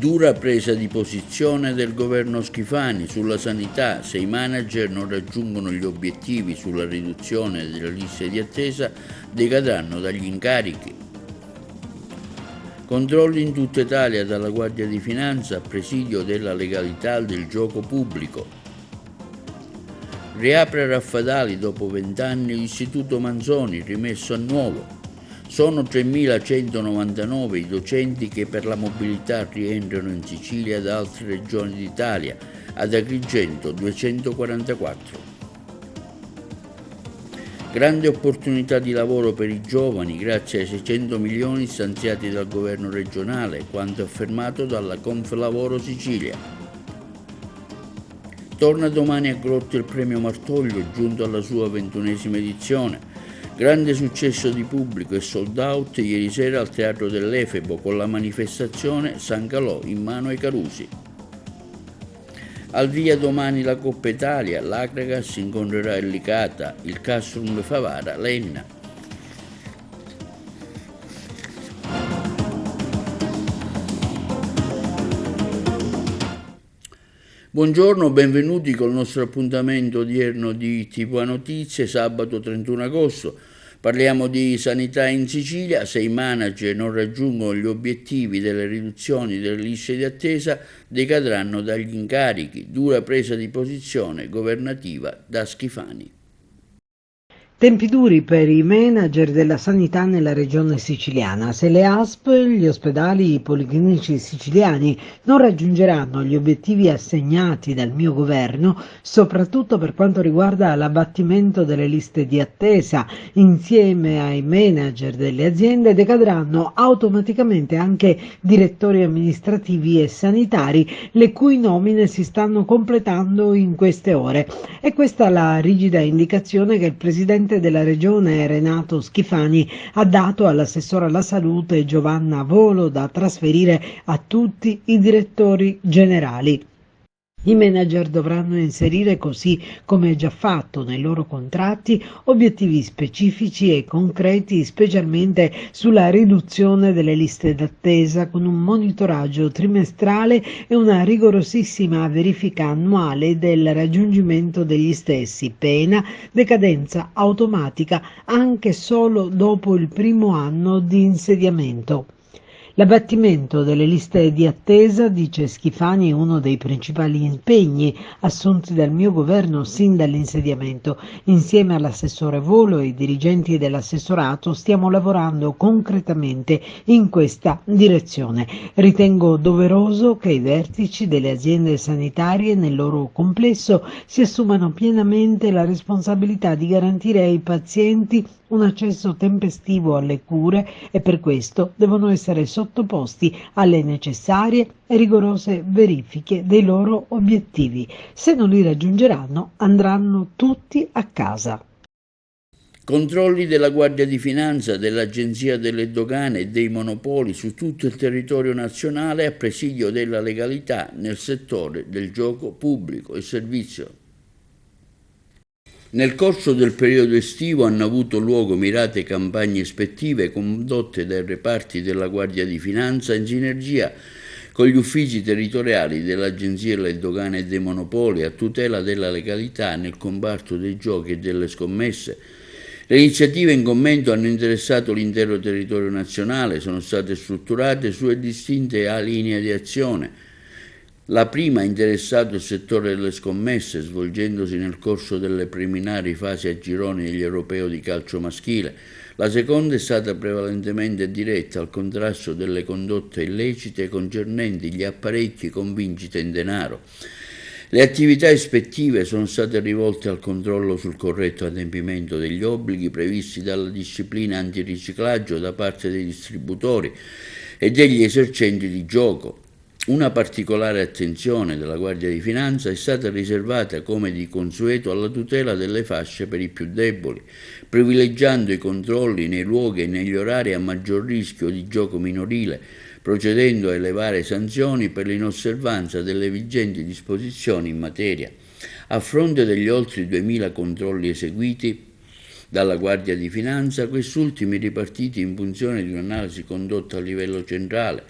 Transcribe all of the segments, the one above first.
Dura presa di posizione del governo Schifani sulla sanità. Se i manager non raggiungono gli obiettivi sulla riduzione delle liste di attesa, decadranno dagli incarichi. Controlli in tutta Italia dalla Guardia di Finanza a presidio della legalità del gioco pubblico. Riapre Raffadali dopo 20 anni l'Istituto Manzoni, rimesso a nuovo. Sono 3.199 i docenti che per la mobilità rientrano in Sicilia da altre regioni d'Italia, ad Agrigento 244. Grande opportunità di lavoro per i giovani grazie ai 600 milioni stanziati dal governo regionale, quanto affermato dalla Conflavoro Sicilia. Torna domani a Grotto il premio Martoglio, giunto alla sua 21esima edizione. Grande successo di pubblico e sold out ieri sera al Teatro dell'Efebo con la manifestazione San Calò in mano ai Carusi. Al via domani la Coppa Italia, l'Agragas incontrerà il Licata, il Castrum Favara, l'Enna. Buongiorno, benvenuti col nostro appuntamento odierno di TV Notizie, sabato 31 agosto. Parliamo di sanità in Sicilia. Se i manager non raggiungono gli obiettivi delle riduzioni delle liste di attesa, decadranno dagli incarichi. Dura presa di posizione governativa da Schifani. Tempi duri per i manager della sanità nella regione siciliana. Se le ASP, gli ospedali policlinici siciliani non raggiungeranno gli obiettivi assegnati dal mio governo, soprattutto per quanto riguarda l'abbattimento delle liste di attesa, insieme ai manager delle aziende decadranno automaticamente anche direttori amministrativi e sanitari, le cui nomine si stanno completando in queste ore. E questa è la rigida indicazione che il presidente della regione Renato Schifani ha dato all'assessore alla salute Giovanna Volo da trasferire a tutti i direttori generali. I manager dovranno inserire, così come già fatto nei loro contratti, obiettivi specifici e concreti, specialmente sulla riduzione delle liste d'attesa, con un monitoraggio trimestrale e una rigorosissima verifica annuale del raggiungimento degli stessi, pena decadenza automatica anche solo dopo il primo anno di insediamento. L'abbattimento delle liste di attesa, dice Schifani, è uno dei principali impegni assunti dal mio governo sin dall'insediamento. Insieme all'assessore Volo e ai dirigenti dell'assessorato stiamo lavorando concretamente in questa direzione. Ritengo doveroso che i vertici delle aziende sanitarie nel loro complesso si assumano pienamente la responsabilità di garantire ai pazienti un accesso tempestivo alle cure e per questo devono essere sottoposti alle necessarie e rigorose verifiche dei loro obiettivi. Se non li raggiungeranno, andranno tutti a casa. Controlli della Guardia di Finanza, dell'Agenzia delle Dogane e dei Monopoli su tutto il territorio nazionale a presidio della legalità nel settore del gioco pubblico e servizio. Nel corso del periodo estivo hanno avuto luogo mirate campagne ispettive condotte dai reparti della Guardia di Finanza in sinergia con gli uffici territoriali dell'Agenzia delle Dogane e dei Monopoli a tutela della legalità nel comparto dei giochi e delle scommesse. Le iniziative in commento hanno interessato l'intero territorio nazionale, sono state strutturate su distinte linee di azione. La prima ha interessato il settore delle scommesse, svolgendosi nel corso delle preliminari fasi a gironi degli europei di calcio maschile. La seconda è stata prevalentemente diretta al contrasto delle condotte illecite concernenti gli apparecchi con vincite in denaro. Le attività ispettive sono state rivolte al controllo sul corretto adempimento degli obblighi previsti dalla disciplina antiriciclaggio da parte dei distributori e degli esercenti di gioco. Una particolare attenzione della Guardia di Finanza è stata riservata, come di consueto, alla tutela delle fasce per i più deboli, privilegiando i controlli nei luoghi e negli orari a maggior rischio di gioco minorile, procedendo a elevare sanzioni per l'inosservanza delle vigenti disposizioni in materia. A fronte degli oltre 2.000 controlli eseguiti dalla Guardia di Finanza, quest'ultimi ripartiti in funzione di un'analisi condotta a livello centrale,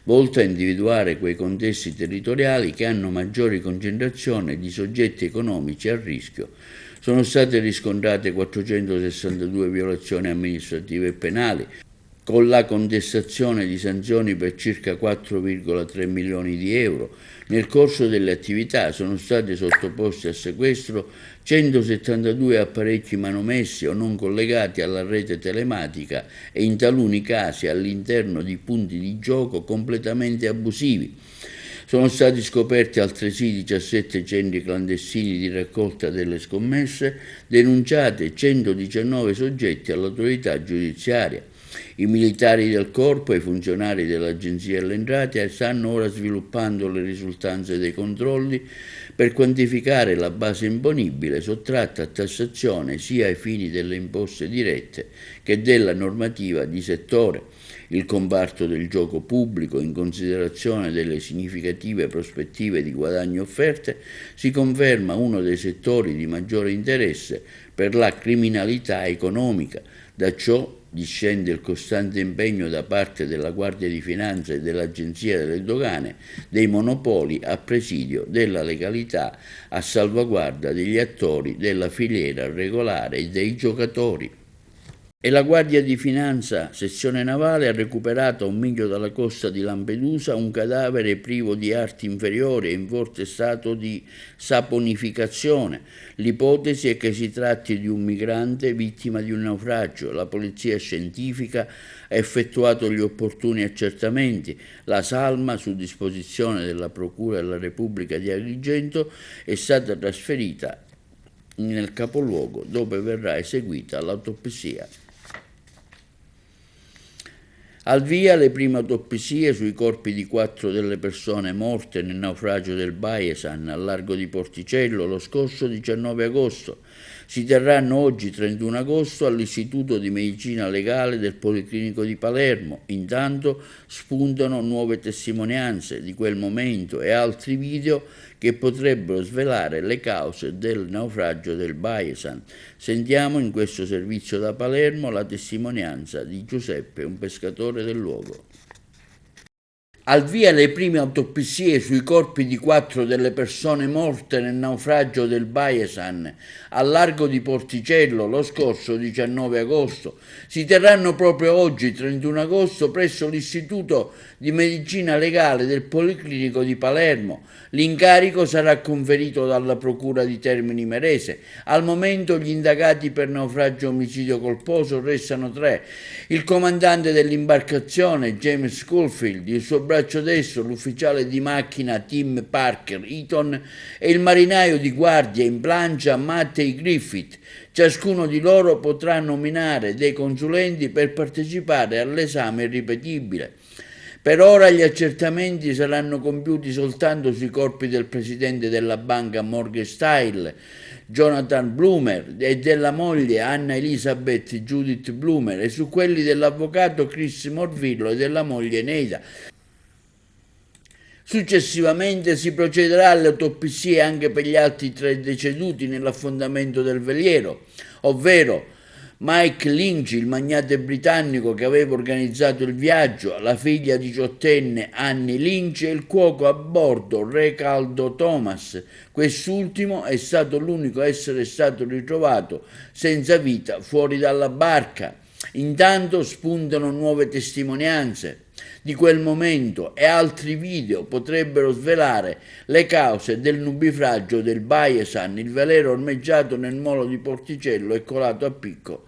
volta a individuare quei contesti territoriali che hanno maggiori concentrazioni di soggetti economici a rischio. Sono state riscontrate 462 violazioni amministrative e penali, con la contestazione di sanzioni per circa 4,3 milioni di euro. Nel corso delle attività sono state sottoposte a sequestro 172 apparecchi manomessi o non collegati alla rete telematica e in taluni casi all'interno di punti di gioco completamente abusivi. Sono stati scoperti altresì 17 centri clandestini di raccolta delle scommesse, denunciate 119 soggetti all'autorità giudiziaria. I militari del corpo e i funzionari dell'Agenzia delle Entrate stanno ora sviluppando le risultanze dei controlli per quantificare la base imponibile sottratta a tassazione sia ai fini delle imposte dirette che della normativa di settore. Il comparto del gioco pubblico, in considerazione delle significative prospettive di guadagno offerte, si conferma uno dei settori di maggiore interesse per la criminalità economica. Da ciò discende il costante impegno da parte della Guardia di Finanza e dell'Agenzia delle Dogane dei monopoli a presidio della legalità, a salvaguardia degli attori della filiera regolare e dei giocatori. E la Guardia di Finanza, sezione navale, ha recuperato a 1 miglio dalla costa di Lampedusa un cadavere privo di arti inferiori e in forte stato di saponificazione. L'ipotesi è che si tratti di un migrante vittima di un naufragio. La polizia scientifica ha effettuato gli opportuni accertamenti. La salma, su disposizione della Procura della Repubblica di Agrigento, è stata trasferita nel capoluogo dove verrà eseguita l'autopsia. Al via le prime autopsie sui corpi di 4 delle persone morte nel naufragio del Baiesan al largo di Porticello lo scorso 19 agosto. Si terranno oggi, 31 agosto, all'Istituto di Medicina Legale del Policlinico di Palermo. Intanto spuntano nuove testimonianze di quel momento e altri video che potrebbero svelare le cause del naufragio del Baiesan. Sentiamo in questo servizio da Palermo la testimonianza di Giuseppe, un pescatore del luogo. Al via le prime autopsie sui corpi di 4 delle persone morte nel naufragio del Baiesan al largo di Porticello lo scorso 19 agosto. Si terranno proprio oggi, 31 agosto, presso l'Istituto di Medicina Legale del Policlinico di Palermo. L'incarico sarà conferito dalla Procura di Termini Imerese. Al momento gli indagati per naufragio omicidio colposo restano 3. Il comandante dell'imbarcazione, James Schofield, il suo braccio destro, l'ufficiale di macchina Tim Parker Eaton e il marinaio di guardia in plancia Matthew Griffith. Ciascuno di loro potrà nominare dei consulenti per partecipare all'esame irripetibile. Per ora gli accertamenti saranno compiuti soltanto sui corpi del presidente della banca Morgan Stanley, Jonathan Bloomer, e della moglie Anna Elizabeth Judith Bloomer, e su quelli dell'avvocato Chris Morvillo e della moglie Neida. Successivamente si procederà alle autopsie anche per gli altri 3 deceduti nell'affondamento del veliero, ovvero Mike Lynch, il magnate britannico che aveva organizzato il viaggio, la figlia 18enne Annie Lynch e il cuoco a bordo Re Caldo Thomas. Quest'ultimo è stato l'unico a essere stato ritrovato senza vita fuori dalla barca. Intanto spuntano nuove testimonianze di quel momento e altri video potrebbero svelare le cause del nubifragio del Baiesan, il velero ormeggiato nel molo di Porticello e colato a picco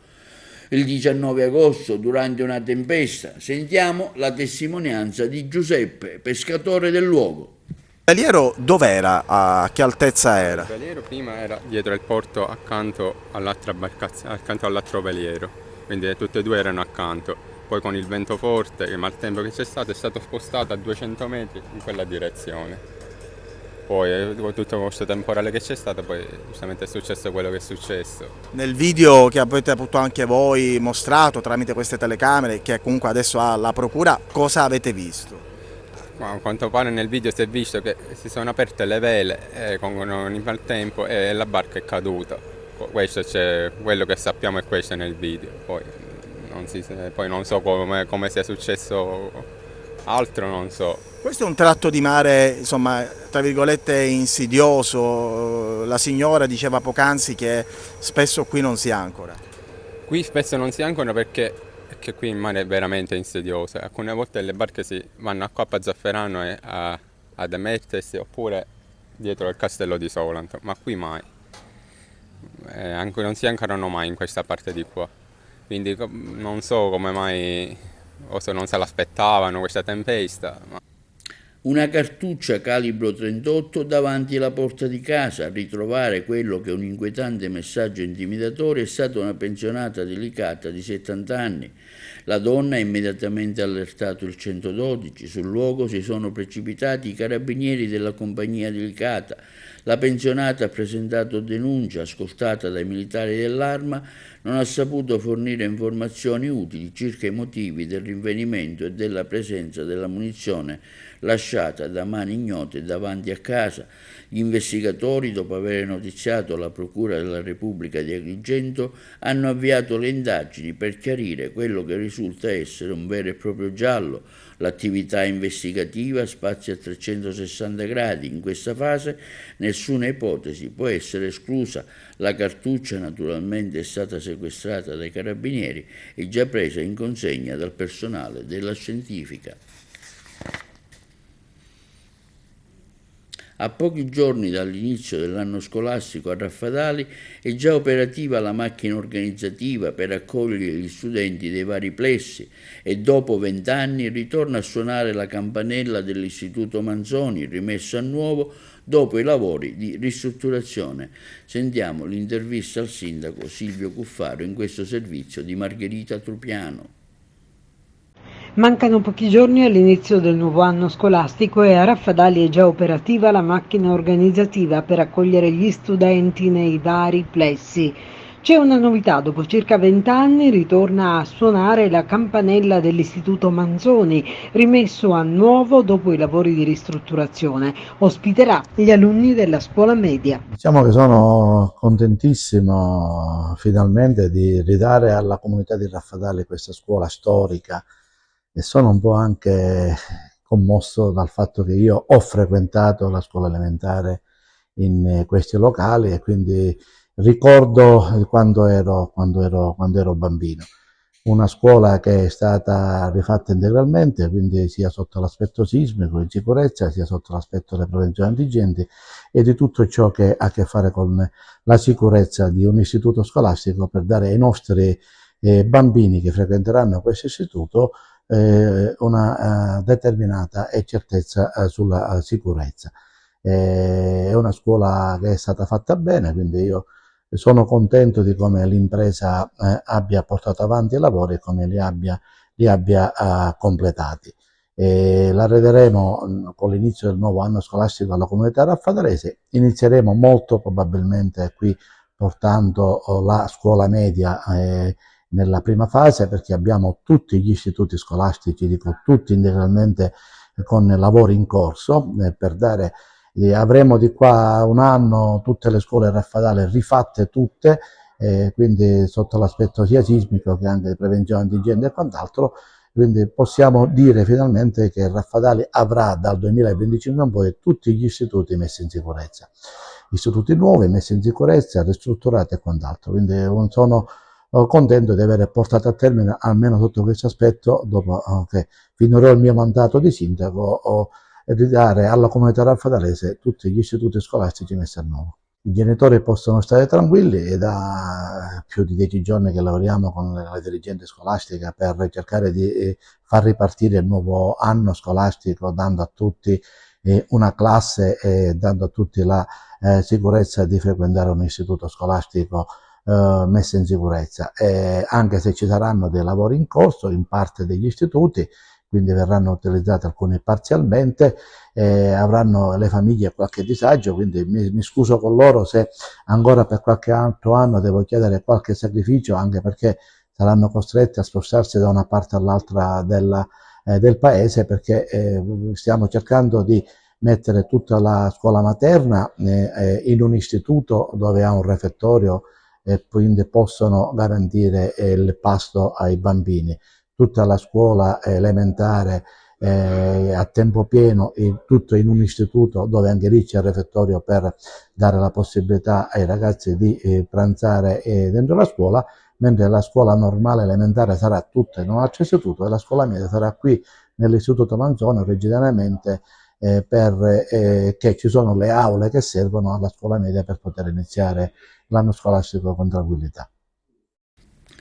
il 19 agosto durante una tempesta. Sentiamo la testimonianza di Giuseppe, pescatore del luogo. Il veliero dov'era? A che altezza era? Il veliero prima era dietro il porto accanto all'altra barcazione, accanto all'altro veliero, quindi tutte e due erano accanto. Poi con il vento forte e il maltempo che c'è stato è stato spostato a 200 metri in quella direzione. Poi con tutto questo temporale che c'è stato, poi giustamente è successo quello che è successo. Nel video che avete avuto anche voi mostrato tramite queste telecamere, che comunque adesso ha la procura, cosa avete visto? Ma a quanto pare nel video si è visto che si sono aperte le vele con il maltempo e la barca è caduta. Questo c'è, quello che sappiamo è questo nel video. Poi non so come sia successo Altro non so. Questo è un tratto di mare, insomma, tra virgolette insidioso. La signora diceva poc'anzi che spesso qui non si ancora. Qui spesso non si ancorano perché qui il mare è veramente insidioso. Alcune volte le barche si vanno a Coppa Zafferano e ad emettersi oppure dietro il castello di Solanto, ma qui mai. Non si ancorano mai in questa parte di qua. Quindi non so come mai, o se non se l'aspettavano questa tempesta. Una cartuccia calibro 38 davanti alla porta di casa. A ritrovare quello che è un inquietante messaggio intimidatore è stata una pensionata delicata di 70 anni. La donna ha immediatamente allertato il 112. Sul luogo si sono precipitati i carabinieri della compagnia delicata. La pensionata ha presentato denuncia, ascoltata dai militari dell'Arma, non ha saputo fornire informazioni utili circa i motivi del rinvenimento e della presenza della munizione lasciata da mani ignote davanti a casa. Gli investigatori, dopo aver notiziato la Procura della Repubblica di Agrigento, hanno avviato le indagini per chiarire quello che risulta essere un vero e proprio giallo. L'attività investigativa spazia a 360 gradi. In questa fase nessuna ipotesi può essere esclusa. La cartuccia naturalmente è stata sequestrata dai carabinieri e già presa in consegna dal personale della scientifica. A pochi giorni dall'inizio dell'anno scolastico a Raffadali è già operativa la macchina organizzativa per accogliere gli studenti dei vari plessi e dopo 20 anni ritorna a suonare la campanella dell'Istituto Manzoni, rimesso a nuovo dopo i lavori di ristrutturazione. Sentiamo l'intervista al sindaco Silvio Cuffaro in questo servizio di Margherita Trupiano. Mancano pochi giorni all'inizio del nuovo anno scolastico e a Raffadali è già operativa la macchina organizzativa per accogliere gli studenti nei vari plessi. C'è una novità: dopo circa 20 anni ritorna a suonare la campanella dell'Istituto Manzoni, rimesso a nuovo dopo i lavori di ristrutturazione. Ospiterà gli alunni della scuola media. Diciamo che sono contentissimo finalmente di ridare alla comunità di Raffadali questa scuola storica e sono un po' anche commosso dal fatto che io ho frequentato la scuola elementare in questi locali e quindi ricordo quando ero bambino. Una scuola che è stata rifatta integralmente, quindi sia sotto l'aspetto sismico, in sicurezza, sia sotto l'aspetto delle prevenzioni antigenti e di tutto ciò che ha a che fare con la sicurezza di un istituto scolastico per dare ai nostri bambini che frequenteranno questo istituto una determinata certezza sulla sicurezza. È una scuola che è stata fatta bene, quindi io sono contento di come l'impresa abbia portato avanti i lavori e come li abbia completati. La rederemo con l'inizio del nuovo anno scolastico alla comunità raffadalese. Inizieremo molto probabilmente qui portando la scuola media nella prima fase, perché abbiamo tutti gli istituti scolastici, dico tutti integralmente con lavori in corso, per dare avremo di qua a un anno tutte le scuole Raffadali rifatte tutte, quindi sotto l'aspetto sia sismico che anche di prevenzione antigeni e quant'altro, quindi possiamo dire finalmente che Raffadali avrà dal 2025 in poi tutti gli istituti messi in sicurezza, istituti nuovi messi in sicurezza, ristrutturati e quant'altro, quindi sono contento di aver portato a termine almeno sotto questo aspetto dopo che finirò il mio mandato di sindaco e di dare alla comunità raffadalese tutti gli istituti scolastici messi a nuovo. I genitori possono stare tranquilli, è da più di 10 giorni che lavoriamo con la dirigente scolastica per cercare di far ripartire il nuovo anno scolastico dando a tutti una classe e dando a tutti la sicurezza di frequentare un istituto scolastico messa in sicurezza, anche se ci saranno dei lavori in corso in parte degli istituti, quindi verranno utilizzati alcuni parzialmente, avranno le famiglie qualche disagio, quindi mi scuso con loro se ancora per qualche altro anno devo chiedere qualche sacrificio, anche perché saranno costretti a spostarsi da una parte all'altra del paese, perché stiamo cercando di mettere tutta la scuola materna in un istituto dove ha un refettorio e quindi possono garantire il pasto ai bambini. Tutta la scuola elementare a tempo pieno, tutto in un istituto dove anche lì c'è il refettorio per dare la possibilità ai ragazzi di pranzare dentro la scuola, mentre la scuola normale elementare sarà tutta in un altro istituto e la scuola media sarà qui nell'istituto Manzoni originariamente, che ci sono le aule che servono alla scuola media per poter iniziare l'anno scolastico con tranquillità.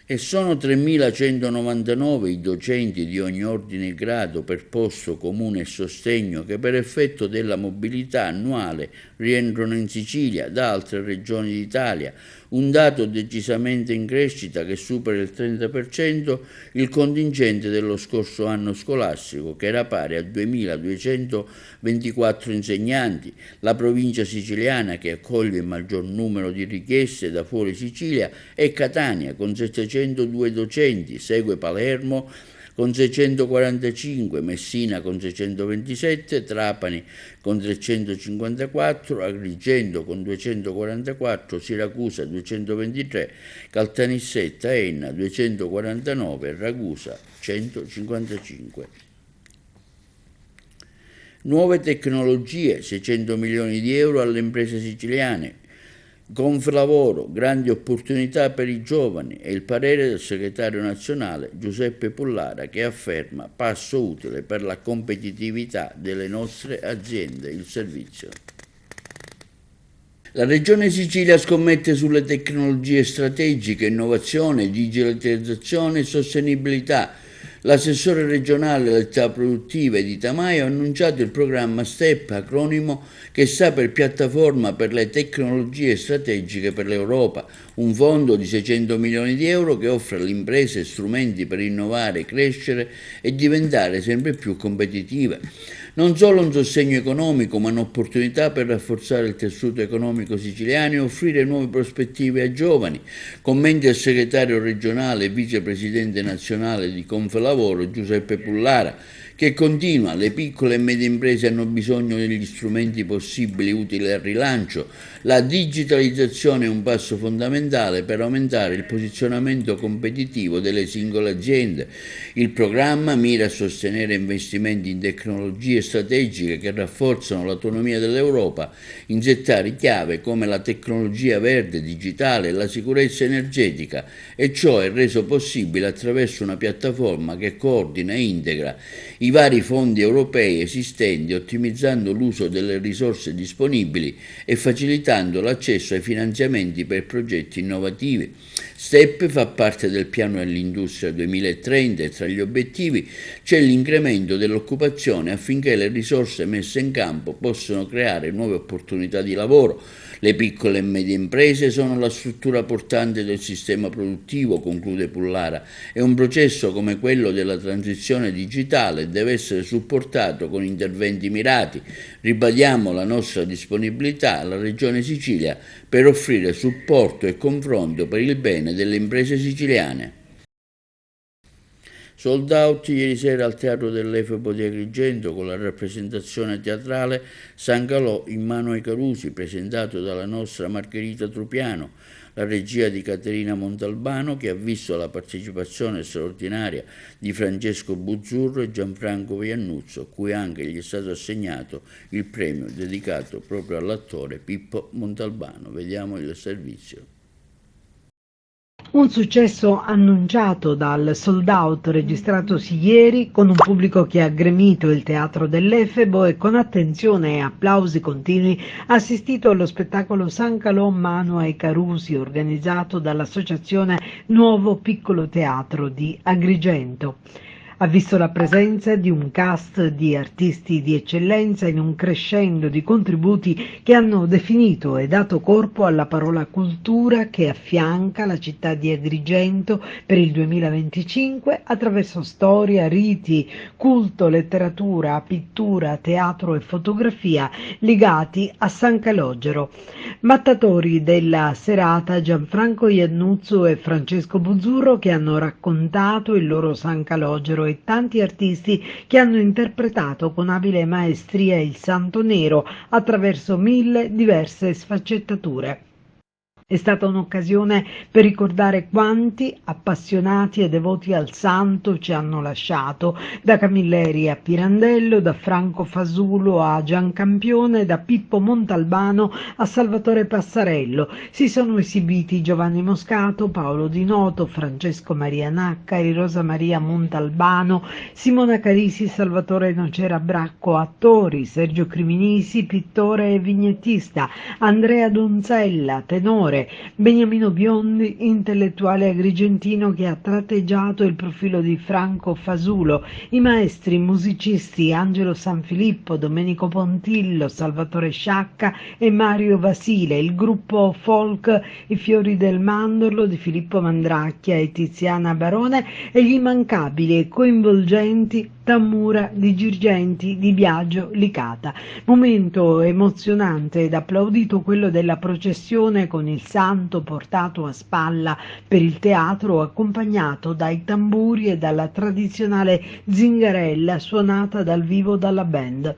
E sono 3.199 i docenti di ogni ordine e grado per posto, comune e sostegno che per effetto della mobilità annuale rientrano in Sicilia da altre regioni d'Italia, un dato decisamente in crescita che supera il 30% il contingente dello scorso anno scolastico, che era pari a 2.224 insegnanti. La provincia siciliana che accoglie il maggior numero di richieste da fuori Sicilia è Catania con 702 docenti, segue Palermo con 645, Messina con 627, Trapani con 354, Agrigento con 244, Siracusa 223, Caltanissetta, Enna 249 e Ragusa 155. Nuove tecnologie, 600 milioni di euro alle imprese siciliane. Conflavoro, grandi opportunità per i giovani, è il parere del segretario nazionale Giuseppe Pullara che afferma passo utile per la competitività delle nostre aziende, il servizio. La Regione Sicilia scommette sulle tecnologie strategiche, innovazione, digitalizzazione e sostenibilità. L'assessore regionale alle attività produttive di Tamaio ha annunciato il programma STEP, acronimo che sta per Piattaforma per le tecnologie strategiche per l'Europa, un fondo di 600 milioni di euro che offre alle imprese strumenti per innovare, crescere e diventare sempre più competitive. Non solo un sostegno economico, ma un'opportunità per rafforzare il tessuto economico siciliano e offrire nuove prospettive ai giovani. Commenta il segretario regionale e vicepresidente nazionale di Conflavoro Giuseppe Pullara, che continua: le piccole e medie imprese hanno bisogno degli strumenti possibili utili al rilancio. La digitalizzazione è un passo fondamentale per aumentare il posizionamento competitivo delle singole aziende. Il programma mira a sostenere investimenti in tecnologie strategiche che rafforzano l'autonomia dell'Europa in settori chiave come la tecnologia verde, digitale e la sicurezza energetica, e ciò è reso possibile attraverso una piattaforma che coordina e integra i vari fondi europei esistenti, ottimizzando l'uso delle risorse disponibili e facilitando l'accesso ai finanziamenti per progetti innovativi. STEP fa parte del piano dell'industria 2030 e tra gli obiettivi c'è l'incremento dell'occupazione affinché le risorse messe in campo possano creare nuove opportunità di lavoro. Le piccole e medie imprese sono la struttura portante del sistema produttivo, conclude Pullara, e un processo come quello della transizione digitale deve essere supportato con interventi mirati. Ribadiamo la nostra disponibilità alla Regione Sicilia per offrire supporto e confronto per il bene delle imprese siciliane. Sold out ieri sera al Teatro dell'Efebo di Agrigento con la rappresentazione teatrale San Calò in mano ai Carusi, presentato dalla nostra Margherita Trupiano, la regia di Caterina Montalbano, che ha visto la partecipazione straordinaria di Francesco Buzzurro e Gianfranco Viannuzzo, a cui anche gli è stato assegnato il premio dedicato proprio all'attore Pippo Montalbano. Vediamo il servizio. Un successo annunciato dal sold out registratosi ieri, con un pubblico che ha gremito il Teatro dell'Efebo e con attenzione e applausi continui assistito allo spettacolo San Calò mano ai Carusi, organizzato dall'Associazione Nuovo Piccolo Teatro di Agrigento. Ha visto la presenza di un cast di artisti di eccellenza in un crescendo di contributi che hanno definito e dato corpo alla parola cultura che affianca la città di Agrigento per il 2025 attraverso storia, riti, culto, letteratura, pittura, teatro e fotografia legati a San Calogero. Mattatori della serata Gianfranco Iannuzzo e Francesco Buzzurro, che hanno raccontato il loro San Calogero, e tanti artisti che hanno interpretato con abile maestria il Santo Nero attraverso 1000 diverse sfaccettature. È stata un'occasione per ricordare quanti appassionati e devoti al santo ci hanno lasciato, da Camilleri a Pirandello, da Franco Fasulo a Giancampione, da Pippo Montalbano a Salvatore Passarello. Si sono esibiti Giovanni Moscato, Paolo Di Noto, Francesco Maria Naccari, Rosa Maria Montalbano, Simona Carisi, Salvatore Nocera Bracco, attori, Sergio Criminisi, pittore e vignettista, Andrea Donzella, tenore, Beniamino Biondi, intellettuale agrigentino che ha tratteggiato il profilo di Franco Fasulo, i maestri musicisti Angelo Sanfilippo, Domenico Pontillo, Salvatore Sciacca e Mario Vasile, il gruppo folk I Fiori del Mandorlo di Filippo Mandracchia e Tiziana Barone e gli immancabili e coinvolgenti Tamura di Girgenti, Di Biagio, Licata. Momento emozionante ed applaudito quello della processione con il santo portato a spalla per il teatro, accompagnato dai tamburi e dalla tradizionale zingarella suonata dal vivo dalla band.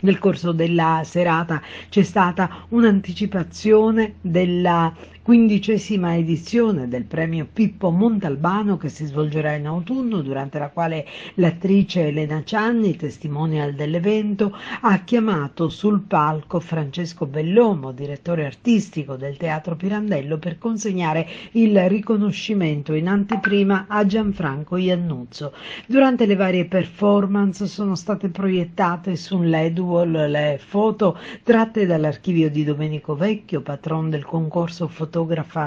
Nel corso della serata c'è stata un'anticipazione della 15ª edizione del premio Pippo Montalbano che si svolgerà in autunno, durante la quale l'attrice Elena Cianni, testimonial dell'evento, ha chiamato sul palco Francesco Bellomo, direttore artistico del Teatro Pirandello, per consegnare il riconoscimento in anteprima a Gianfranco Iannuzzo. Durante le varie performance sono state proiettate su un LED wall le foto tratte dall'archivio di Domenico Vecchio, patron del concorso fotografa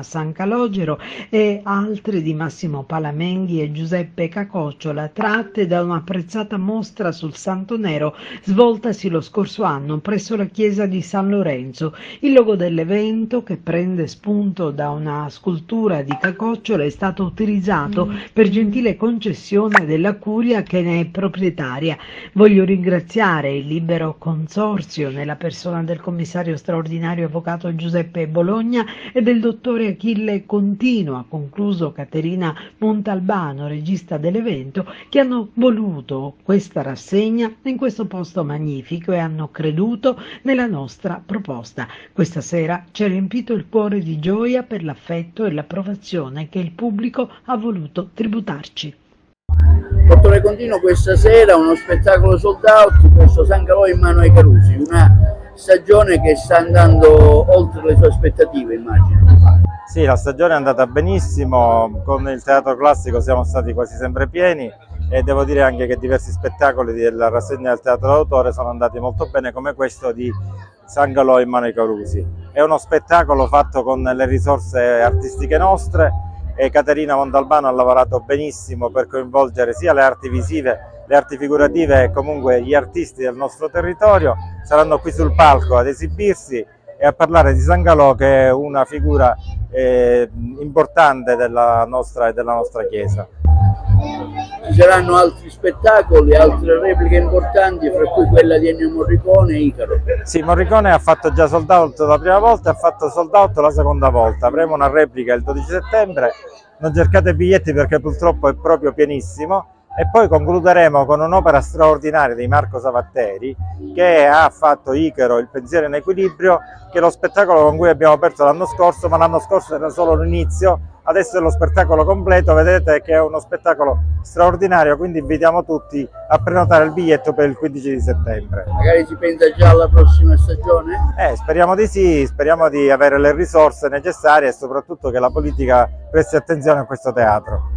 San Calogero, e altre di Massimo Palamenghi e Giuseppe Cacocciola, tratte da un'apprezzata mostra sul Santo Nero svoltasi lo scorso anno presso la chiesa di San Lorenzo. Il logo dell'evento, che prende spunto da una scultura di Cacocciola, è stato utilizzato per gentile concessione della Curia che ne è proprietaria. Voglio ringraziare il Libero Consorzio, nella persona del commissario straordinario avvocato Giuseppe Bologna e del dottore Achille Contino, ha concluso Caterina Montalbano, regista dell'evento, che hanno voluto questa rassegna in questo posto magnifico e hanno creduto nella nostra proposta. Questa sera ci ha riempito il cuore di gioia per l'affetto e l'approvazione che il pubblico ha voluto tributarci. Dottore Contino, questa sera uno spettacolo sold out, questo San Calò in mano ai Carusi, una stagione che sta andando oltre le sue aspettative, immagino. Sì, la stagione è andata benissimo, con il Teatro Classico siamo stati quasi sempre pieni e devo dire anche che diversi spettacoli della rassegna del Teatro d'autore sono andati molto bene, come questo di San Calò in mano ai Carusi. È uno spettacolo fatto con le risorse artistiche nostre e Caterina Montalbano ha lavorato benissimo per coinvolgere sia le arti visive, le arti figurative e comunque gli artisti del nostro territorio. Saranno qui sul palco ad esibirsi e a parlare di San Calò, che è una figura importante della nostra Chiesa. Ci saranno altri spettacoli, altre repliche importanti, fra cui quella di Ennio Morricone e Icaro. Sì, Morricone ha fatto già sold out la prima volta e ha fatto sold out la seconda volta. Avremo una replica il 12 settembre, non cercate biglietti perché purtroppo è proprio pienissimo. E poi concluderemo con un'opera straordinaria di Marco Savatteri, che ha fatto Icaro, il pensiero in equilibrio, che è lo spettacolo con cui abbiamo aperto l'anno scorso, ma l'anno scorso era solo l'inizio, adesso è lo spettacolo completo, vedete che è uno spettacolo straordinario, quindi invitiamo tutti a prenotare il biglietto per il 15 di settembre. Magari si pensa già alla prossima stagione? Speriamo di sì, speriamo di avere le risorse necessarie e soprattutto che la politica presti attenzione a questo teatro.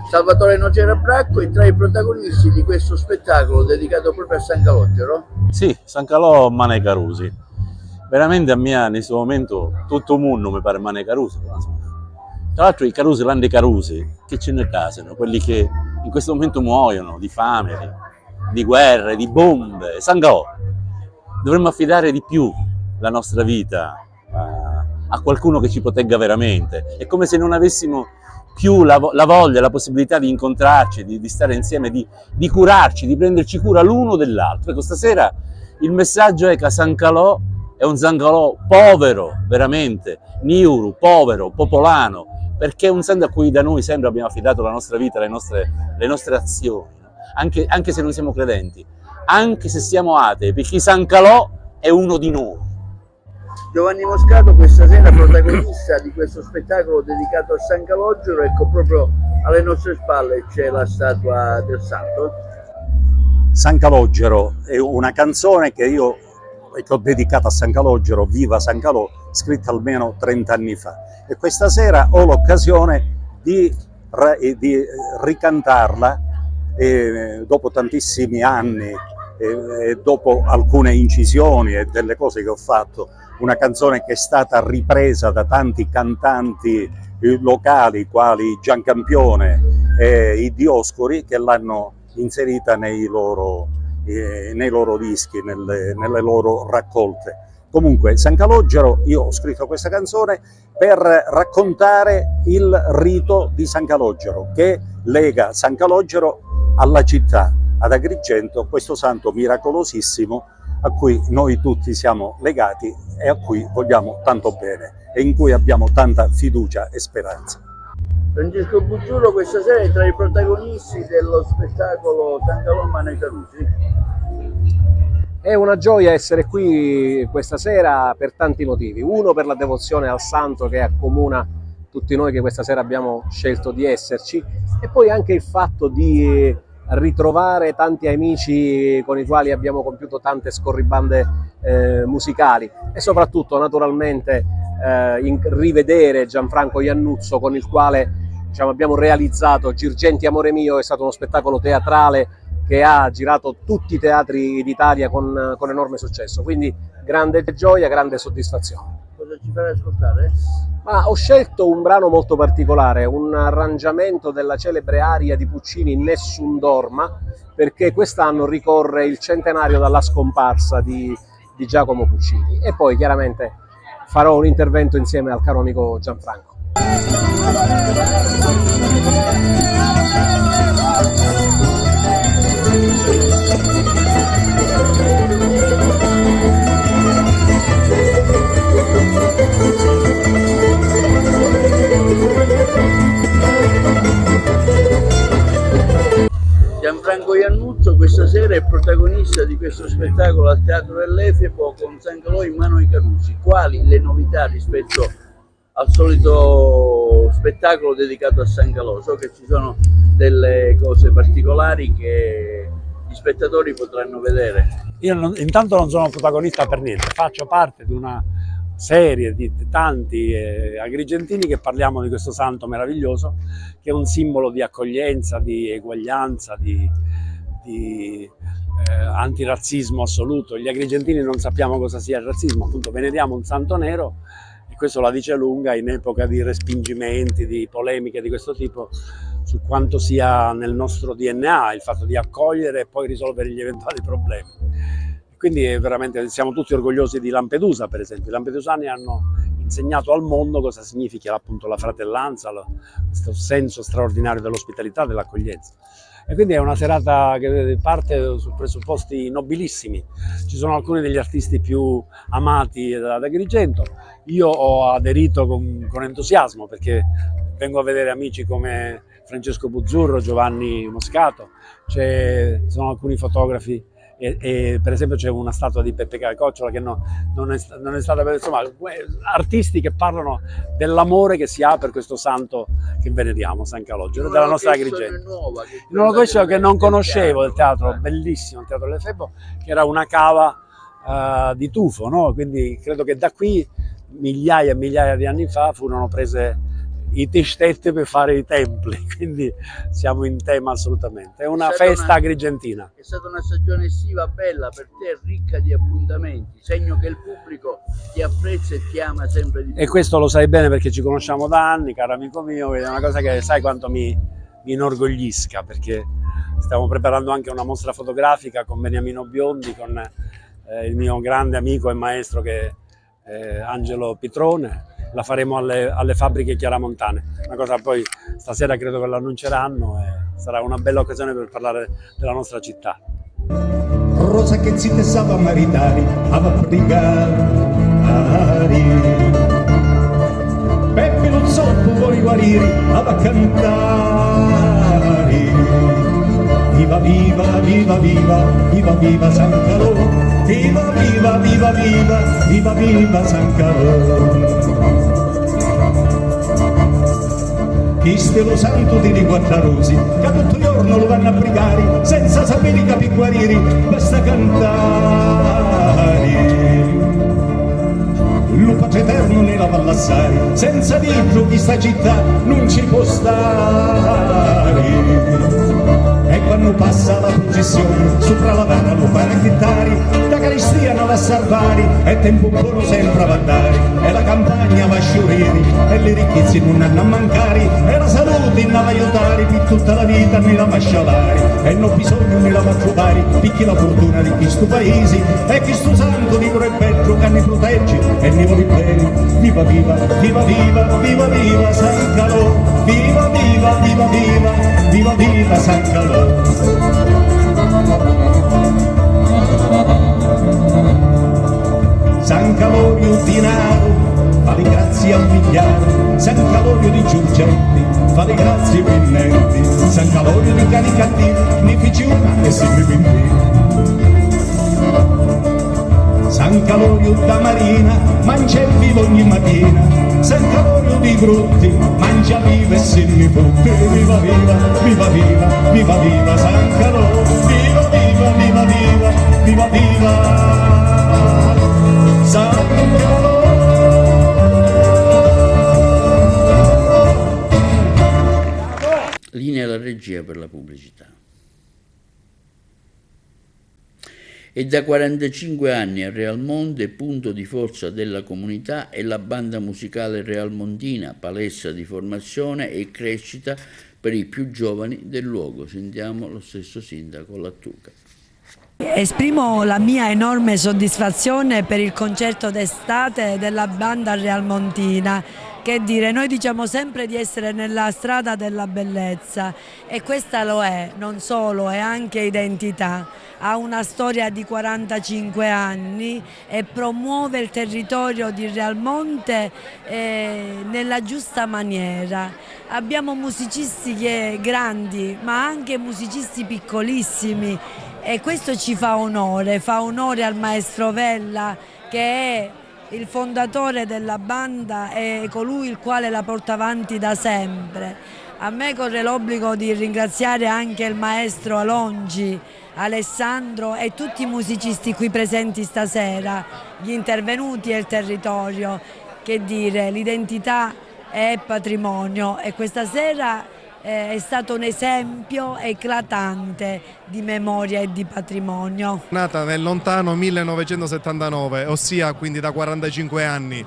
Salvatore Nocera Bracco è tra i protagonisti di questo spettacolo dedicato proprio a San Calogero. Sì, San Calò mano ai Carusi. Veramente a me in questo momento tutto il mondo mi pare mano ai Carusi. Tra l'altro i Carusi, l'hanno Carusi, che ce ne casano, quelli che in questo momento muoiono di fame, di guerre, di bombe. San Calò, dovremmo affidare di più la nostra vita a qualcuno che ci protegga veramente. È come se non avessimo più la voglia, la possibilità di incontrarci, di stare insieme, di curarci, di prenderci cura l'uno dell'altro. Ecco, stasera il messaggio è che San Calò è un San Calò povero, veramente, niuru, povero, popolano, perché è un santo a cui da noi sempre abbiamo affidato la nostra vita, le nostre azioni, anche se non siamo credenti, anche se siamo atei, perché San Calò è uno di noi. Giovanni Moscato questa sera protagonista di questo spettacolo dedicato a San Calogero. Ecco, proprio alle nostre spalle c'è la statua del santo. San Calogero è una canzone che ho dedicato a San Calogero, Viva San Calò, scritta almeno 30 anni fa. E questa sera ho l'occasione di ricantarla dopo tantissimi anni, dopo alcune incisioni e delle cose che ho fatto. Una canzone che è stata ripresa da tanti cantanti locali quali Giancampione e i Dioscuri, che l'hanno inserita nei loro dischi, nelle loro raccolte. Comunque, San Calogero, io ho scritto questa canzone per raccontare il rito di San Calogero, che lega San Calogero alla città, ad Agrigento, questo santo miracolosissimo a cui noi tutti siamo legati e a cui vogliamo tanto bene e in cui abbiamo tanta fiducia e speranza. Francesco Buzzurro questa sera è tra i protagonisti dello spettacolo San Calò Mano ai Carusi. È una gioia essere qui questa sera per tanti motivi. Uno, per la devozione al santo che accomuna tutti noi che questa sera abbiamo scelto di esserci, e poi anche il fatto di ritrovare tanti amici con i quali abbiamo compiuto tante scorribande musicali, e soprattutto naturalmente rivedere Gianfranco Iannuzzo, con il quale abbiamo realizzato Girgenti Amore Mio. È stato uno spettacolo teatrale che ha girato tutti i teatri d'Italia con enorme successo, quindi grande gioia, grande soddisfazione. Cosa ci farai ascoltare? Ho scelto un brano molto particolare, un arrangiamento della celebre aria di Puccini Nessun Dorma, perché quest'anno ricorre il centenario dalla scomparsa di Giacomo Puccini, e poi chiaramente farò un intervento insieme al caro amico Gianfranco. Gianfranco Iannuzzo questa sera è protagonista di questo spettacolo al Teatro dell'Efebo con San Calò in Mano ai Carusi. Quali le novità rispetto al solito spettacolo dedicato a San Calò? So che ci sono delle cose particolari che gli spettatori potranno vedere. Io intanto non sono protagonista per niente, faccio parte di una serie di tanti agrigentini che parliamo di questo santo meraviglioso, che è un simbolo di accoglienza, di eguaglianza, di antirazzismo assoluto. Gli agrigentini non sappiamo cosa sia il razzismo, appunto veneriamo un santo nero, e questo la dice lunga in epoca di respingimenti, di polemiche di questo tipo, su quanto sia nel nostro DNA il fatto di accogliere e poi risolvere gli eventuali problemi. Quindi veramente siamo tutti orgogliosi di Lampedusa, per esempio. I lampedusani hanno insegnato al mondo cosa significa appunto la fratellanza, questo senso straordinario dell'ospitalità, dell'accoglienza. E quindi è una serata che parte su presupposti nobilissimi. Ci sono alcuni degli artisti più amati ad Agrigento. Io ho aderito con entusiasmo, perché vengo a vedere amici come Francesco Buzzurro, Giovanni Moscato, ci sono alcuni fotografi. E per esempio c'è una statua di Peppe Cacciola che non è stata, insomma, artisti che parlano dell'amore che si ha per questo santo che veneriamo, San Calogero, della nostra Agrigento. Una cosa che non conoscevo del teatro, bellissimo, il Teatro dell'Efebo, che era una cava di tufo, no? Quindi credo che da qui migliaia e migliaia di anni fa furono prese i tistette per fare i templi, quindi siamo in tema assolutamente. È una festa agrigentina. È stata una stagione estiva bella per te, ricca di appuntamenti, segno che il pubblico ti apprezza e ti ama sempre di più. E questo lo sai bene perché ci conosciamo da anni, caro amico mio, è una cosa che sai quanto mi inorgoglisca, perché stiamo preparando anche una mostra fotografica con Beniamino Biondi, con il mio grande amico e maestro che è Angelo Pitrone. La faremo alle fabbriche chiaramontane, una cosa poi stasera credo che lo annunceranno e sarà una bella occasione per parlare della nostra città. Rosa che si tessava maritari, a pregare, Peppe non so, vuoi guarire, a cantare, i viva viva viva viva viva viva San Calò, viva viva viva viva viva viva San Calò. Chiste lo santo di Guattarosi, che tutto il giorno lo vanno a pregare, senza sapere capi guarire, basta cantare. Lo pace eterno nella Vallassari, senza dirlo chi sta città non ci può stare. E quando passa la processione, sopra la vana lo fanno chittare, da caristia non va a salvare, e tempo buono sempre va a dare, e la campagna va a sciorire, e le ricchezze non hanno a mancare, e la salute non va a aiutare, per tutta la vita ne la va a scialare, e non bisogna ne la va a trovare, picchi la fortuna di questo paese, e questo santo di cuore bello che ne protegge, e ne vuole bene. Viva viva, viva viva, viva viva San Calò, viva viva, viva viva, viva viva San Calò. San Calorio di Naro, fa le grazie al Migliaro, San Calorio di Giurgetti, fa le grazie Pinnenti, San Calorio di Canicati, ne feci una e si mi vindi. San Calorio da Marina, mangia e vivo ogni mattina, San Calorio di Grutti, mangia viva e se mi frutti, viva viva, viva viva, viva viva San Calò, viva viva, viva viva, viva viva San Calò. Linea alla regia per la pubblicità. E da 45 anni a Realmonte punto di forza della comunità è la banda musicale realmontina, palestra di formazione e crescita per i più giovani del luogo. Sentiamo lo stesso sindaco Lattuca. Esprimo la mia enorme soddisfazione per il concerto d'estate della banda realmontina. Che dire, noi diciamo sempre di essere nella strada della bellezza e questa lo è, non solo, è anche identità. Ha una storia di 45 anni e promuove il territorio di Realmonte nella giusta maniera. Abbiamo musicisti grandi, ma anche musicisti piccolissimi e questo ci fa onore al maestro Vella che è il fondatore della banda e colui il quale la porta avanti da sempre. A me corre l'obbligo di ringraziare anche il maestro Alongi, Alessandro e tutti i musicisti qui presenti stasera, gli intervenuti e il territorio. Che dire, l'identità è patrimonio e questa sera è stato un esempio eclatante di memoria e di patrimonio. Nata nel lontano 1979, ossia quindi da 45 anni.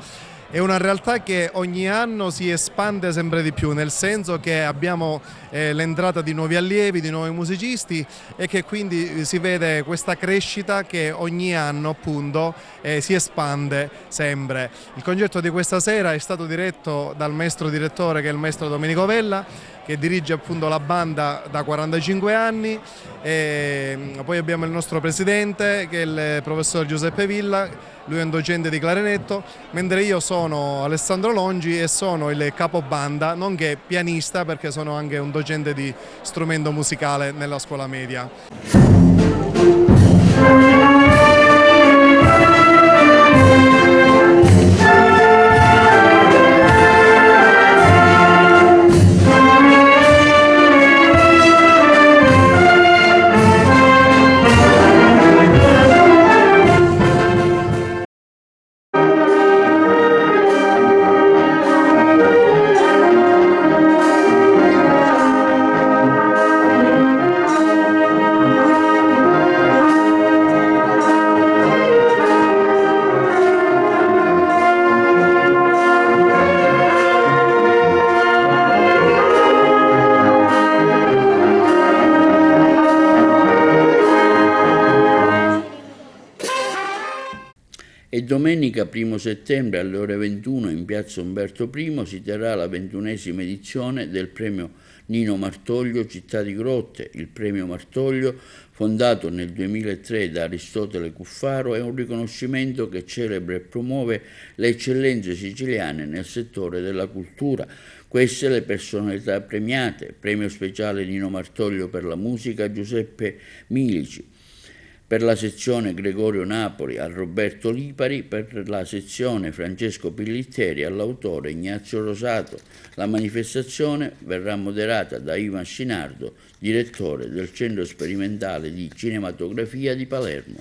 È una realtà che ogni anno si espande sempre di più, nel senso che abbiamo l'entrata di nuovi allievi, di nuovi musicisti e che quindi si vede questa crescita che ogni anno appunto si espande sempre. Il concerto di questa sera è stato diretto dal maestro direttore che è il maestro Domenico Vella, che dirige appunto la banda da 45 anni, e poi abbiamo il nostro presidente che è il professor Giuseppe Villa, lui è un docente di clarinetto, mentre io sono Alessandro Longi e sono il capobanda, nonché pianista perché sono anche un docente di strumento musicale nella scuola media. E domenica 1 settembre alle ore 21 in piazza Umberto I si terrà la 21esima edizione del premio Nino Martoglio Città di Grotte. Il premio Martoglio, fondato nel 2003 da Aristotele Cuffaro, è un riconoscimento che celebra e promuove le eccellenze siciliane nel settore della cultura, Queste le personalità premiate: premio speciale Nino Martoglio per la musica Giuseppe Milici, per la sezione Gregorio Napoli a Roberto Lipari, per la sezione Francesco Pillitteri all'autore Ignazio Rosato. La manifestazione verrà moderata da Ivan Scinardo, direttore del Centro Sperimentale di Cinematografia di Palermo.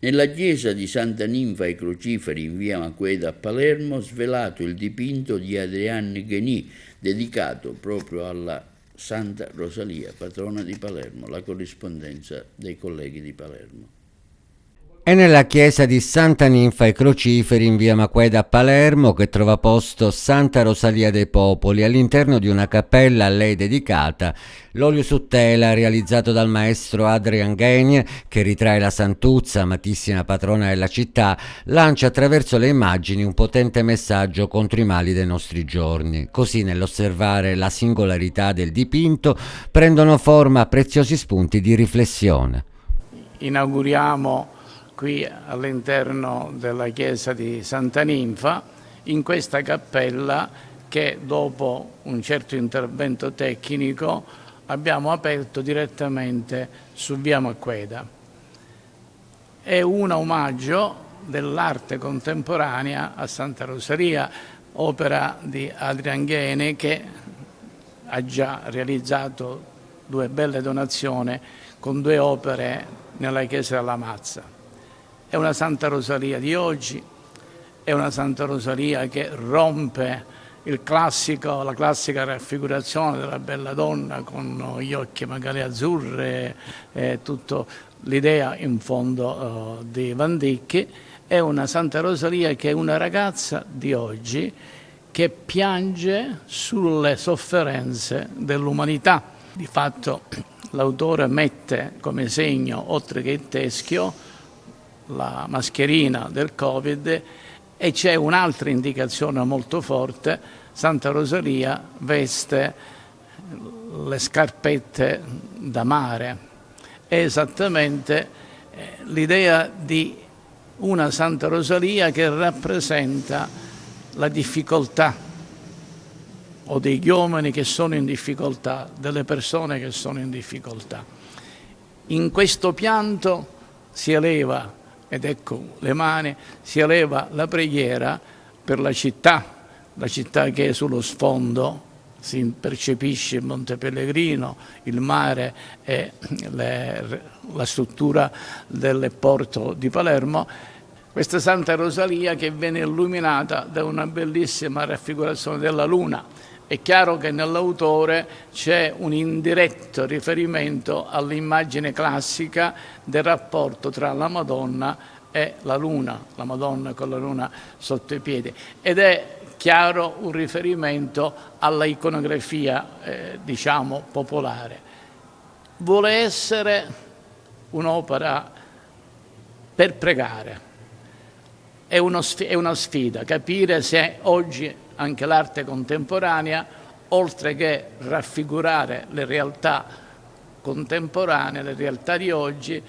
Nella chiesa di Santa Ninfa ai Crociferi in via Maqueda a Palermo, svelato il dipinto di Adrienne Guény, dedicato proprio alla Santa Rosalia, patrona di Palermo. La corrispondenza dei colleghi di Palermo. È nella chiesa di Santa Ninfa ai Crociferi in via Maqueda a Palermo che trova posto Santa Rosalia dei Popoli, all'interno di una cappella a lei dedicata. L'olio su tela realizzato dal maestro Adrian Guény, che ritrae la Santuzza, amatissima patrona della città, lancia attraverso le immagini un potente messaggio contro i mali dei nostri giorni. Così, nell'osservare la singolarità del dipinto, prendono forma preziosi spunti di riflessione. Inauguriamo qui all'interno della chiesa di Santa Ninfa, in questa cappella che dopo un certo intervento tecnico abbiamo aperto direttamente su via Maqueda. È un omaggio dell'arte contemporanea a Santa Rosalia, opera di Adrian Guény, che ha già realizzato 2 belle donazioni con 2 opere nella chiesa della Mazza. È una Santa Rosalia di oggi, è una Santa Rosalia che rompe la classica raffigurazione della bella donna con gli occhi magari azzurri, tutta l'idea in fondo di Van Dyck. È una Santa Rosalia che è una ragazza di oggi che piange sulle sofferenze dell'umanità. Di fatto l'autore mette come segno, oltre che il teschio, la mascherina del Covid, e c'è un'altra indicazione molto forte: Santa Rosalia veste le scarpette da mare. È esattamente l'idea di una Santa Rosalia che rappresenta la difficoltà, o degli uomini che sono in difficoltà, delle persone che sono in difficoltà. In questo pianto si eleva, ed ecco le mani, si eleva la preghiera per la città che è sullo sfondo, si percepisce il Monte Pellegrino, il mare e la struttura del porto di Palermo. Questa Santa Rosalia che viene illuminata da una bellissima raffigurazione della luna. È chiaro che nell'autore c'è un indiretto riferimento all'immagine classica del rapporto tra la Madonna e la luna, la Madonna con la luna sotto i piedi, ed è chiaro un riferimento alla iconografia diciamo popolare. Vuole essere un'opera per pregare, è una sfida capire se oggi anche l'arte contemporanea, oltre che raffigurare le realtà contemporanee, le realtà di oggi,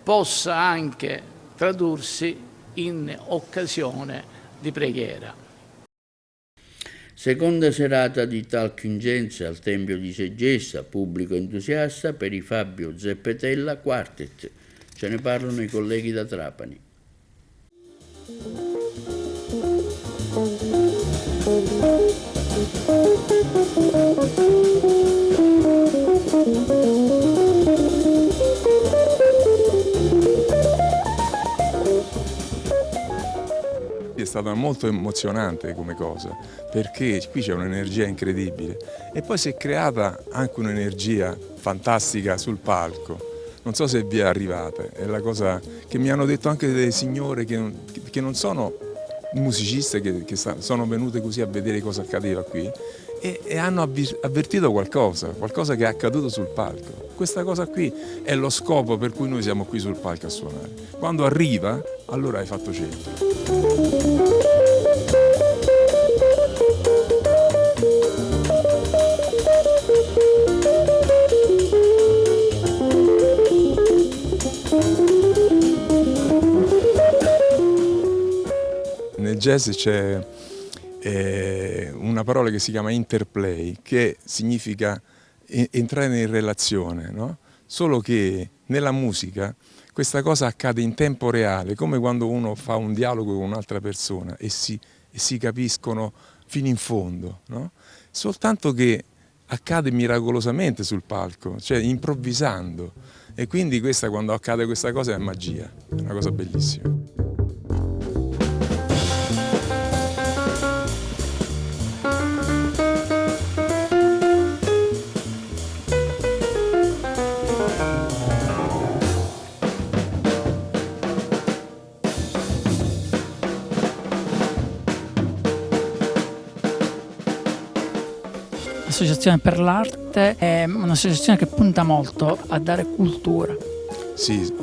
possa anche tradursi in occasione di preghiera. Seconda serata di Talcungenza al Tempio di Segesta, pubblico entusiasta per i Fabio Zeppetella Quartet. Ce ne parlano i colleghi da Trapani. È stata molto emozionante come cosa, perché qui c'è un'energia incredibile e poi si è creata anche un'energia fantastica sul palco. Non so se vi è arrivata, è la cosa che mi hanno detto anche delle signore che non sono musiciste, che sono venute così a vedere cosa accadeva qui e hanno avvertito qualcosa che è accaduto sul palco. Questa cosa qui è lo scopo per cui noi siamo qui sul palco a suonare. Quando arriva, allora hai fatto centro. Nel jazz c'è una parola che si chiama interplay, che significa entrare in relazione, no? Solo che nella musica questa cosa accade in tempo reale, come quando uno fa un dialogo con un'altra persona e si capiscono fino in fondo, no? Soltanto che accade miracolosamente sul palco, cioè improvvisando, e quindi quando accade questa cosa è magia, è una cosa bellissima. L'Associazione per l'Arte è un'associazione che punta molto a dare cultura. Sì,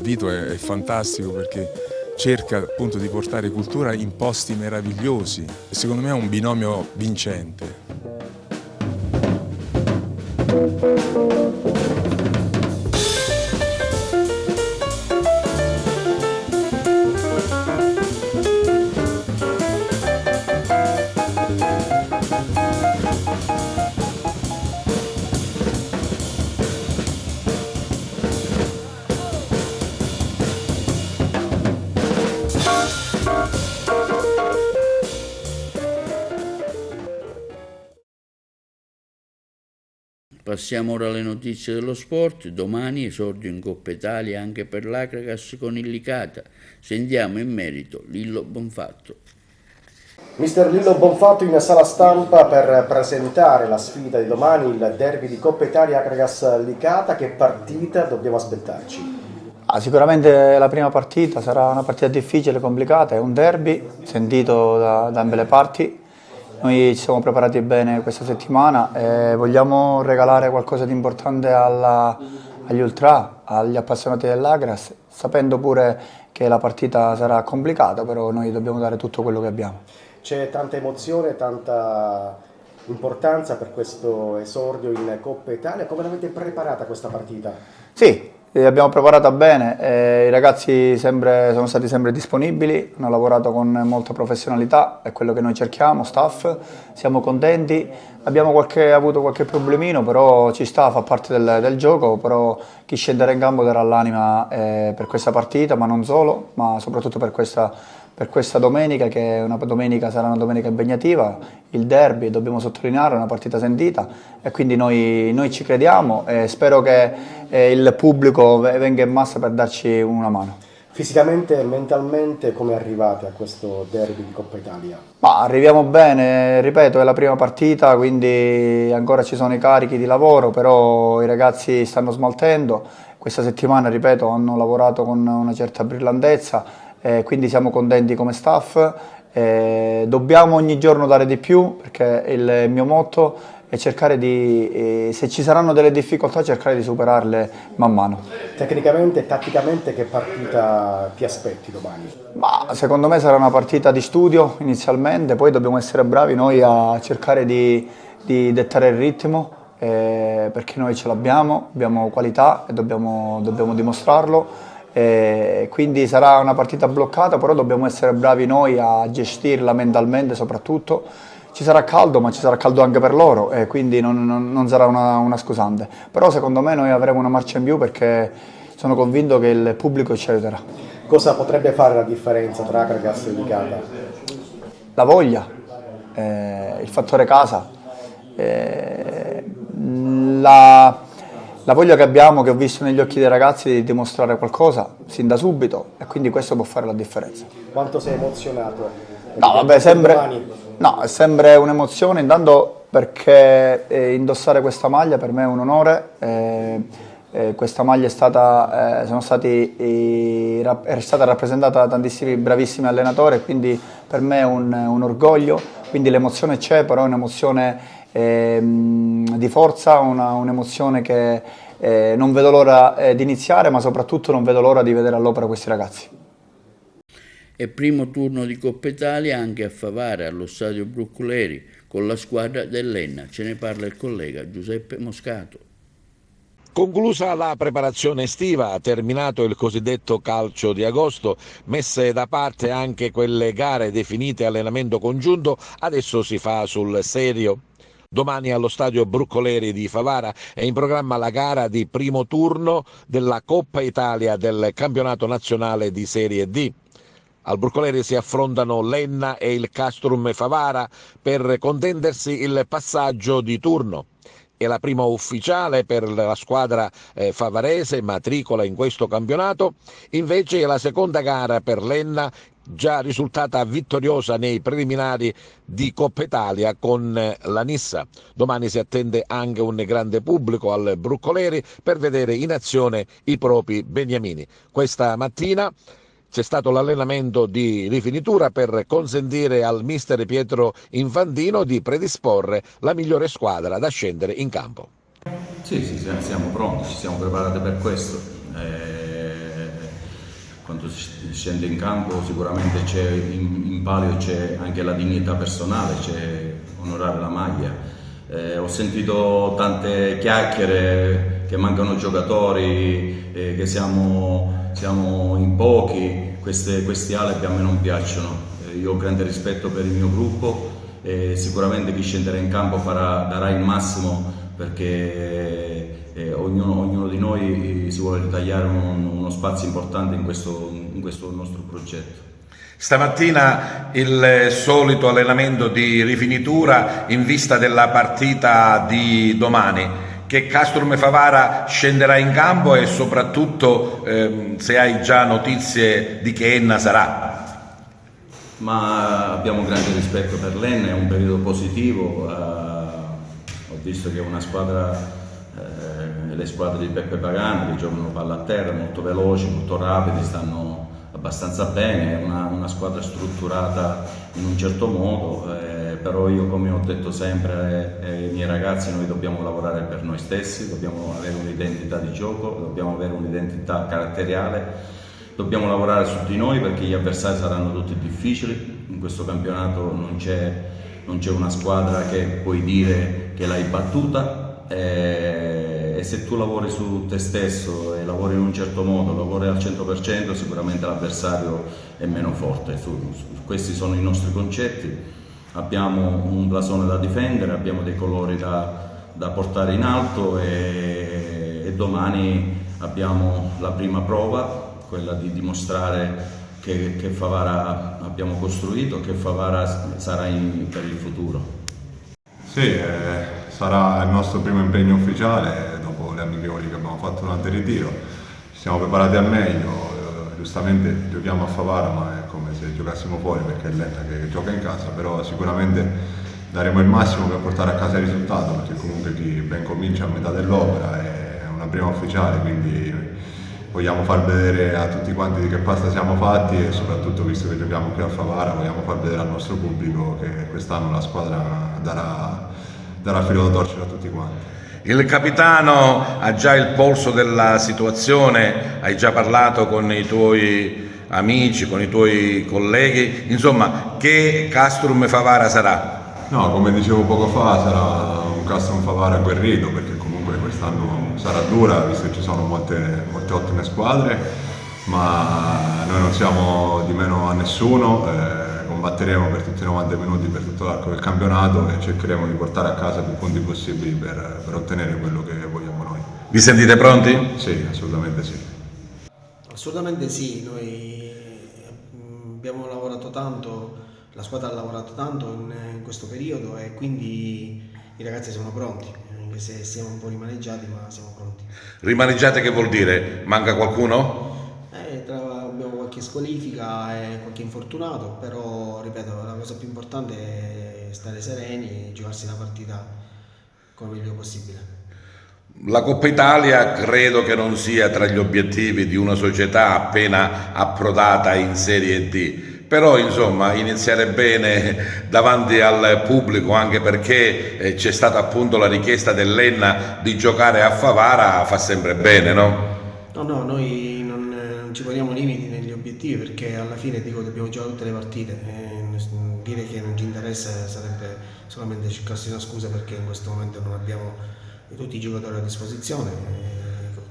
Vito è fantastico perché cerca appunto di portare cultura in posti meravigliosi. Secondo me è un binomio vincente. Passiamo ora alle notizie dello sport. Domani esordio in Coppa Italia anche per l'Acragas con il Licata. Sentiamo in merito Lillo Bonfatto. Mister Lillo Bonfatto in sala stampa per presentare la sfida di domani, il derby di Coppa Italia Acragas Licata. Che partita dobbiamo aspettarci? Sicuramente la prima partita sarà una partita difficile, complicata, è un derby sentito da ambe le parti. Noi ci siamo preparati bene questa settimana e vogliamo regalare qualcosa di importante agli ultra, agli appassionati dell'Acragas, sapendo pure che la partita sarà complicata, però noi dobbiamo dare tutto quello che abbiamo. C'è tanta emozione, tanta importanza per questo esordio in Coppa Italia. Come l'avete preparata questa partita? Sì, l'abbiamo preparata bene, i ragazzi sono stati sempre disponibili, hanno lavorato con molta professionalità, è quello che noi cerchiamo, staff, siamo contenti, abbiamo avuto qualche problemino, però ci sta, fa parte del gioco, però chi scenderà in campo darà l'anima per questa partita, ma non solo, ma soprattutto per questa domenica, che è sarà una domenica impegnativa, il derby, dobbiamo sottolineare, è una partita sentita e quindi noi ci crediamo e spero che il pubblico venga in massa per darci una mano. Fisicamente e mentalmente come arrivate a questo derby di Coppa Italia? Arriviamo bene, ripeto, è la prima partita, quindi ancora ci sono i carichi di lavoro, però i ragazzi stanno smaltendo. Questa settimana, ripeto, hanno lavorato con una certa brillantezza, quindi siamo contenti come staff. Dobbiamo ogni giorno dare di più, perché il mio motto è cercare se ci saranno delle difficoltà, cercare di superarle man mano. Tecnicamente e tatticamente che partita ti aspetti domani? Secondo me sarà una partita di studio inizialmente, poi dobbiamo essere bravi noi a cercare di dettare il ritmo, perché noi ce l'abbiamo, abbiamo qualità e dobbiamo dimostrarlo. Quindi sarà una partita bloccata, però dobbiamo essere bravi noi a gestirla mentalmente soprattutto. Ci sarà caldo, ma ci sarà caldo anche per loro e quindi non sarà una scusante. Però secondo me noi avremo una marcia in più perché sono convinto che il pubblico ci aiuterà. Cosa potrebbe fare la differenza tra Acragas e Licata? La voglia, il fattore casa, la voglia che abbiamo, che ho visto negli occhi dei ragazzi, di dimostrare qualcosa sin da subito e quindi questo può fare la differenza. Quanto sei emozionato? È sempre un'emozione, intanto perché indossare questa maglia per me è un onore. Questa maglia è stata rappresentata da tantissimi bravissimi allenatori, quindi per me è un orgoglio, quindi l'emozione c'è, però è un'emozione di forza, un'emozione che non vedo l'ora di iniziare, ma soprattutto non vedo l'ora di vedere all'opera questi ragazzi. E primo turno di Coppa Italia anche a Favara, allo stadio Brucculeri, con la squadra dell'Enna. Ce ne parla il collega Giuseppe Moscato. Conclusa la preparazione estiva, terminato il cosiddetto calcio di agosto, messe da parte anche quelle gare definite allenamento congiunto, adesso si fa sul serio. Domani allo stadio Bruccoleri di Favara è in programma la gara di primo turno della Coppa Italia del campionato nazionale di Serie D. Al Bruccoleri si affrontano l'Enna e il Castrum Favara per contendersi il passaggio di turno. È la prima ufficiale per la squadra favarese, matricola in questo campionato, invece è la seconda gara per l'Enna, già risultata vittoriosa nei preliminari di Coppa Italia con la Nissa. Domani si attende anche un grande pubblico al Bruccoleri per vedere in azione i propri beniamini. Questa mattina c'è stato l'allenamento di rifinitura per consentire al mister Pietro Infantino di predisporre la migliore squadra da scendere in campo. Sì, siamo pronti, ci siamo preparati per questo. Quando si scende in campo sicuramente c'è in palio c'è anche la dignità personale, c'è onorare la maglia. Ho sentito tante chiacchiere che mancano giocatori, che siamo in pochi, questi alibi a me non piacciono. Io ho grande rispetto per il mio gruppo e sicuramente chi scenderà in campo darà il massimo, perché ognuno di noi si vuole ritagliare uno spazio importante in questo nostro progetto. Stamattina il solito allenamento di rifinitura in vista della partita di domani. Che Castrum Favara scenderà in campo e soprattutto se hai già notizie di che Enna sarà. Ma abbiamo grande rispetto per l'Enna, è un periodo positivo. Ho visto che è una squadra, le squadre di Peppe Pagano, che giocano palla a terra, molto veloci, molto rapidi, stanno abbastanza bene, è una squadra strutturata in un certo modo, però io, come ho detto sempre ai miei ragazzi, noi dobbiamo lavorare per noi stessi, dobbiamo avere un'identità di gioco, dobbiamo avere un'identità caratteriale, dobbiamo lavorare su di noi, perché gli avversari saranno tutti difficili. In questo campionato non c'è una squadra che puoi dire che l'hai battuta, e se tu lavori su te stesso e lavori in un certo modo, lavori al 100%, sicuramente l'avversario è meno forte. Questi sono i nostri concetti. Abbiamo un blasone da difendere, abbiamo dei colori da portare in alto e domani abbiamo la prima prova, quella di dimostrare che Favara abbiamo costruito, che Favara sarà per il futuro. Sì, sarà il nostro primo impegno ufficiale dopo le amichevoli che abbiamo fatto durante il ritiro. Ci siamo preparati al meglio, giustamente giochiamo a Favara, ma è come se giocassimo fuori, perché è l'Enna che gioca in casa, però sicuramente daremo il massimo per portare a casa il risultato, perché comunque chi ben comincia a metà dell'opera, è una prima ufficiale, quindi vogliamo far vedere a tutti quanti di che pasta siamo fatti, e soprattutto, visto che giochiamo qui a Favara, vogliamo far vedere al nostro pubblico che quest'anno la squadra darà filo da torcere a tutti quanti. Il capitano ha già il polso della situazione, hai già parlato con i tuoi amici, con i tuoi colleghi, insomma, che Castrum Favara sarà? No, come dicevo poco fa, sarà un Castrum Favara agguerrito, perché comunque quest'anno sarà dura, visto che ci sono molte ottime squadre, ma noi non siamo di meno a nessuno. Combatteremo per tutti i 90 minuti, per tutto l'arco del campionato, e cercheremo di portare a casa più punti possibili per ottenere quello che vogliamo noi. Vi sentite pronti? Sì, assolutamente sì. Assolutamente sì, noi abbiamo lavorato tanto, la squadra ha lavorato tanto in questo periodo, e quindi i ragazzi sono pronti, anche se siamo un po' rimaneggiati, ma siamo pronti. Rimaneggiate che vuol dire? Manca qualcuno? Abbiamo qualche squalifica e qualche infortunato, però ripeto, la cosa più importante è stare sereni e giocarsi la partita come meglio possibile. La Coppa Italia credo che non sia tra gli obiettivi di una società appena approdata in Serie D, però insomma iniziare bene davanti al pubblico, anche perché c'è stata appunto la richiesta dell'Enna di giocare a Favara, fa sempre bene, no? No, noi non ci poniamo limiti negli obiettivi, perché alla fine dobbiamo giocare tutte le partite, e dire che non ci interessa sarebbe solamente cercarsi una scusa, perché in questo momento non abbiamo tutti i giocatori a disposizione,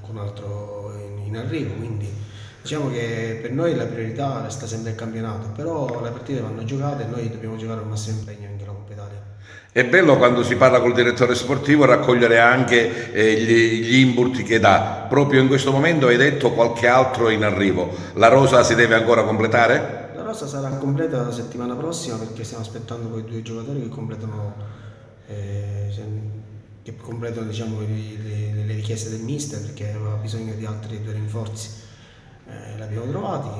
con altro in arrivo, quindi diciamo che per noi la priorità resta sempre il campionato, però le partite vanno giocate e noi dobbiamo giocare al massimo impegno anche la Coppa Italia. È bello quando si parla col direttore sportivo raccogliere anche gli input che dà. Proprio in questo momento hai detto qualche altro in arrivo. La rosa si deve ancora completare? La rosa sarà completa la settimana prossima, perché stiamo aspettando quei 2 giocatori che completano, diciamo, le richieste del mister, perché aveva bisogno di altri 2 rinforzi. L'abbiamo trovati,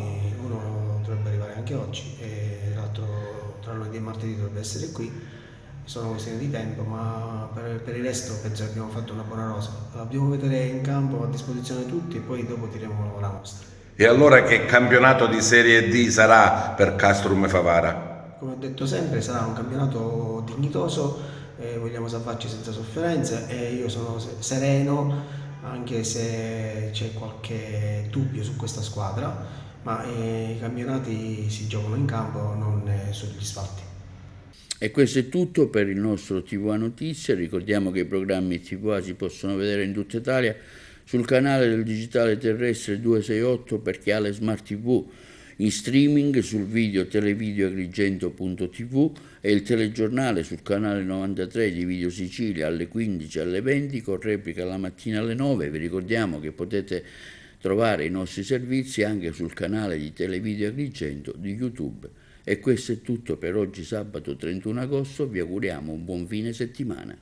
uno dovrebbe arrivare anche oggi e l'altro tra lunedì e martedì dovrebbe essere qui. Sono questioni di tempo, ma per il resto penso che abbiamo fatto una buona rosa. La dobbiamo vedere in campo, a disposizione di tutti, e poi dopo tireremo la nostra. E allora che campionato di Serie D sarà per Castrum Favara? Come ho detto sempre, sarà un campionato dignitoso, vogliamo salvarci senza sofferenze e io sono sereno, anche se c'è qualche dubbio su questa squadra, ma i campionati si giocano in campo, non sugli spalti. E questo è tutto per il nostro TVA Notizie. Ricordiamo che i programmi TVA si possono vedere in tutta Italia sul canale del digitale terrestre 268 per chi ha le smart TV, in streaming sul video televideoagrigento.tv e il telegiornale sul canale 93 di Video Sicilia alle 15 e alle 20 con replica la mattina alle 9. Vi ricordiamo che potete trovare i nostri servizi anche sul canale di Televideo Agrigento di YouTube. E questo è tutto per oggi, sabato 31 agosto. Vi auguriamo un buon fine settimana.